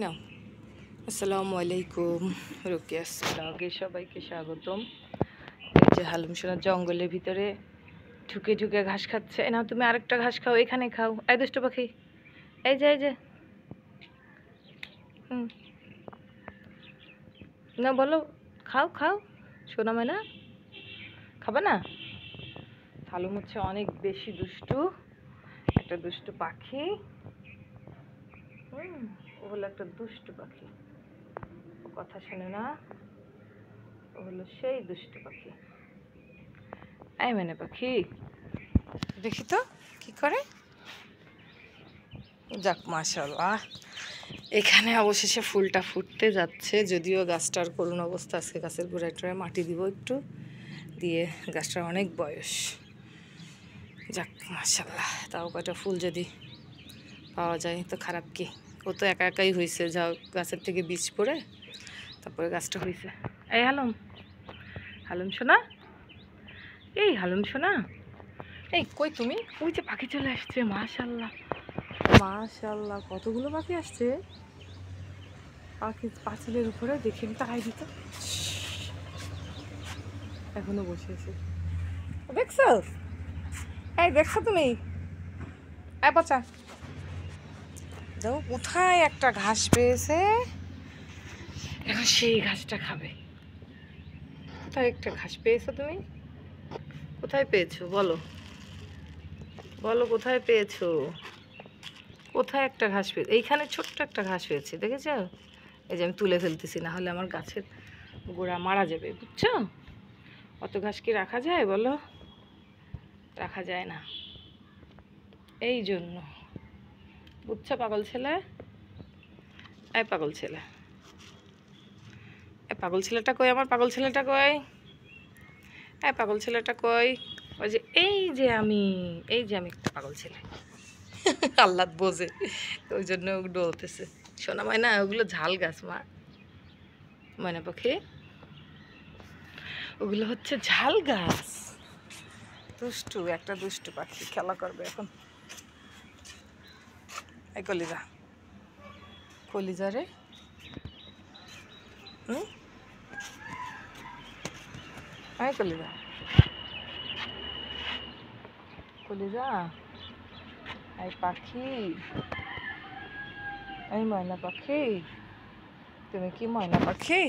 না, আসসালামু আলাইকুম। রোকেয়াস ব্লগে সবাইকে স্বাগতম। এই যে হালুম সোনার জঙ্গলের ভিতরে ঢুকে ঢুকে ঘাস খাচ্ছে। না তুমি আরেকটা ঘাস খাও, এখানে খাও। এই দুষ্ট পাখি, এই যে হুম, না বলো, খাও খাও, সোনা ময়না খাবে না? হালুম হচ্ছে অনেক বেশি দুষ্টু, একটা দুষ্টু পাখি। ও হলো একটা দুষ্টু পাখি, ও কথা শোনে না, ও হলো সেই দুষ্টু পাখি। এই মানে পাখি, দেখি তো কি করে। যাক মাশাআল্লাহ, এখানে অবশেষে ফুলটা ফুটতে যাচ্ছে। যদিও গাছটার করুণ অবস্থা, আজকে গাছের গোড়ায় টোড়ায় মাটি দিব একটু দিয়ে, গাছটার অনেক বয়স। যাক মাশাআল্লাহ, তাও কয়টা ফুল যদি পাওয়া যায় তো খারাপ কি। ও তো একা একাই হয়েছে, যা গাছের থেকে বীজ পড়ে তারপরে গাছটা হয়েছে। এই হালুম, হালুম শোনা, এই হালুম শোনা, এই কই তুমি? ওই যে পাখি চলে আসছে, মাশাআল্লাহ মাশাআল্লাহ, কতগুলো পাখি আসছে। পাখি পাঁচিলের উপরে দেখে নিতে আই দিত, এখনো বসে আছে। দেখছো, এই দেখছো তুমি? এই বাচ্চা যাও, কোথায় একটা ঘাস পেয়েছে, এখন সেই ঘাসটা খাবে। কোথায় একটা ঘাস পেয়েছো তুমি? কোথায় পেয়েছো বলো, বলো কোথায় পেয়েছো? কোথায় একটা ঘাস পেয়েছো? এইখানে ছোট্ট একটা ঘাস পেয়েছে, দেখেছো? এই যে আমি তুলে ফেলতেছি, না হলে আমার গাছের গোড়া মারা যাবে, বুঝছো? অত ঘাস কি রাখা যায় বলো? রাখা যায় না, এই জন্য, বুঝছো পাগল ছেলে? এই পাগল ছেলে, এই পাগল ছেলেটা কই? আমার পাগল ছেলেটা কই? এই পাগল ছেলেটা কই? ওই যে এই যে আমি, এই যে আমি একটা পাগল ছেলে। আল্লাহ বোঝে, ওই জন্য ডলতেছে। শোনা ময়না, ওগুলো ঝাল গাছ মা, ময়না পাখি, ওগুলো হচ্ছে ঝাল গাছ। দুষ্টু একটা দুষ্টু পাখি, খেলা করবে এখন। এই কলিজা, কলিজা রে, হুম, এই কলিজা, কলিজা, এই পাখি, এই ময়না পাখি, তুমি কি ময়না পাখি?